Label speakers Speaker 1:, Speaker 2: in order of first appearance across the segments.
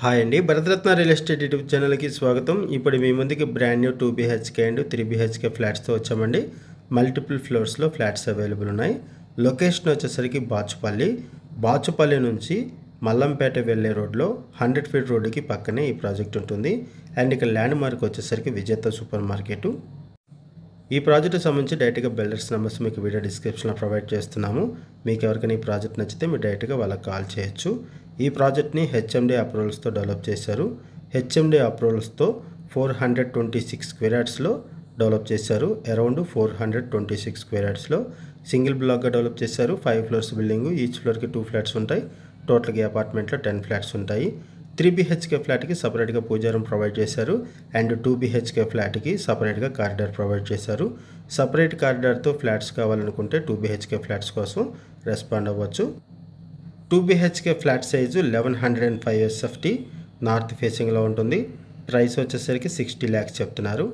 Speaker 1: Hi అండి, Bharat Ratna real estate YouTube ఛానల్కి స్వాగతం. ఇప్పుడు మీ ముందుకి brand new 2 BHK and 3 BHK ఫ్లాట్స్తో వచ్చామండి. మల్టిపుల్ ఫ్లోర్స్లో ఫ్లాట్స్ అవైలబుల్ ఉన్నాయి. లొకేషన్ వచ్చేసరికి బాచుపల్లి నుంచి మల్లంపేట వెళ్ళే రోడ్లో 100 ఫీట్ రోడ్డుకి పక్కనే ఈ ప్రాజెక్ట్ ఉంటుంది. అండ్ ఇక్కడ ల్యాండ్ మార్క్ వచ్చేసరికి విజేత సూపర్ మార్కెట్. ఈ ప్రాజెక్ట్ సంబంధించి డైరెక్ట్గా బిల్డర్స్ నెంబర్స్ మీకు వీడియో డిస్క్రిప్షన్లో ప్రొవైడ్ చేస్తున్నాము. మీకు ఎవరికైనా ఈ ప్రాజెక్ట్ నచ్చితే మీరు డైరెక్ట్గా వాళ్ళకి కాల్ చేయొచ్చు. ఈ ప్రాజెక్ట్ని హెచ్ఎండి అప్రూవల్స్తో డెవలప్ చేశారు. హెచ్ఎండి అప్రూవల్స్తో 426 స్క్వేర్ యార్డ్స్లో డెవలప్ చేశారు. అరౌండ్ 426 స్క్వేర్ యార్డ్స్లో సింగిల్ బ్లాక్గా డెవలప్ చేశారు. 5 ఫ్లోర్స్ బిల్డింగు, ఈచ్ ఫ్లోర్కి 2 ఫ్లాట్స్ ఉంటాయి. టోటల్గా ఈ అపార్ట్మెంట్లో 10 ఫ్లాట్స్ ఉంటాయి. 3 BHK ఫ్లాట్కి సపరేట్గా పూజారం ప్రొవైడ్ చేశారు. అండ్ 2 BHK ఫ్లాట్కి సపరేట్గా కారిడార్ ప్రొవైడ్ చేశారు. సపరేట్ కారిడార్తో ఫ్లాట్స్ కావాలనుకుంటే 2 BHK ఫ్లాట్స్ కోసం రెస్పాండ్ అవ్వచ్చు. 2 BHK flat size 1105 SFT north ఫేసింగ్లో ఉంటుంది. ప్రైస్ వచ్చేసరికి 60 lakhs చెప్తున్నారు.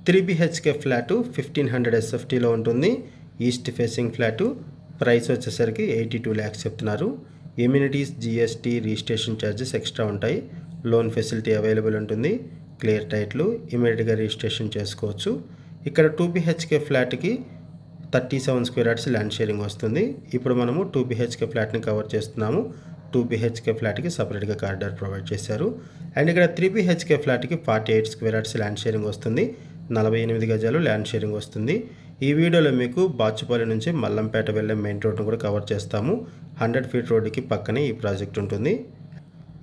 Speaker 1: 3 BHK ఫ్లాటు 1500 SFTలో ఉంటుంది. ఈస్ట్ ఫేసింగ్ ఫ్లాటు ప్రైస్ వచ్చేసరికి 82 lakhs చెప్తున్నారు. Amenities, GST, registration charges extra ఉంటాయి. లోన్ ఫెసిలిటీ అవైలబుల్ ఉంటుంది. క్లియర్ టైట్లు ఇమీడియట్గా రిజిస్ట్రేషన్ చేసుకోవచ్చు. ఇక్కడ 2 BHK ఫ్లాట్కి 37 స్క్వేర్ యార్డ్స్ ల్యాండ్ షేరింగ్ వస్తుంది. ఇప్పుడు మనము 2 BHK ఫ్లాట్ని కవర్ చేస్తున్నాము. 2 BHK ఫ్లాట్కి సపరేట్గా కారిడార్ ప్రొవైడ్ చేశారు. అండ్ ఇక్కడ 3 BHK ఫ్లాట్కి 48 స్క్వేర్ యార్డ్స్ ల్యాండ్ షేరింగ్ వస్తుంది. 48 గజాలు ల్యాండ్ షేరింగ్ వస్తుంది. ఈ వీడియోలో మీకు బాచుపల్లి నుంచి మల్లంపేట వెళ్ళే మెయిన్ రోడ్ను కూడా కవర్ చేస్తాము. 100 ఫీట్ రోడ్డుకి పక్కనే ఈ ప్రాజెక్ట్ ఉంటుంది.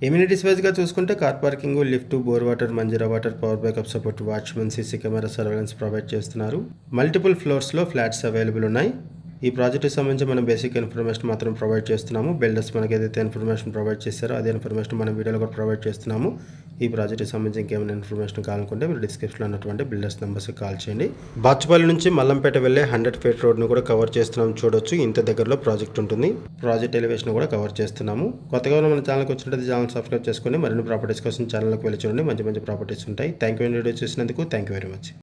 Speaker 1: ఎమ్యూనిటీస్ వైజ్గా చూసుకుంటే car parking, lift, bore water, Manjira water, power backup support, watchmen, CC camera surveillance provide చేస్తున్నారు. మల్టిపుల్ ఫ్లోర్స్లో ఫ్లాట్స్ అవైలబుల్ ఉన్నాయి. ఈ ప్రాజెక్ట్కి సంబంధించి మనం బేసిక్ ఇన్ఫర్మేషన్ మాత్రం ప్రొవైడ్ చేస్తున్నాము. బిల్డర్స్ మనకి ఏదైతే ఇన్ఫర్మేషన్ ప్రొవైడ్ చేశారో అదే ఇన్ఫర్మేషన్ మనం వీడియోలో కూడా ప్రొవైడ్ చేస్తున్నాము. ఈ ప్రాజెక్ట్కి సంబంధించి ఇంకేమైనా ఇన్ఫర్మేషన్ కావాలనుకుంటే మీరు డిస్క్రిప్షన్లో ఉన్నటువంటి బిల్డర్స్ నెంబర్స్కి కాల్ చేయండి. బాచుపల్లి నుంచి మల్లంపేట వెళ్ళే 100 ఫీట్ రోడ్ను కూడా కవర్ చేస్తున్నాము. చూడొచ్చు, ఇంత దగ్గరలో ప్రాజెక్ట్ ఉంటుంది. ప్రాజెక్ట్ ఎలివేషన్ కూడా కవర్ చేస్తున్నాము. కొత్తగా మన ఛానల్కి వచ్చినట్టు ఛానల్ సబ్స్క్రైబ్ చేసుకొని మరిన్ని ప్రాపర్టీస్ కోసం ఛానల్కి వెళ్ళి చూడండి. మంచి మంచి ప్రాపర్టీస్ ఉంటాయి. థ్యాంక్ యూ వీడియో చూసినందుకు. Thank you very much.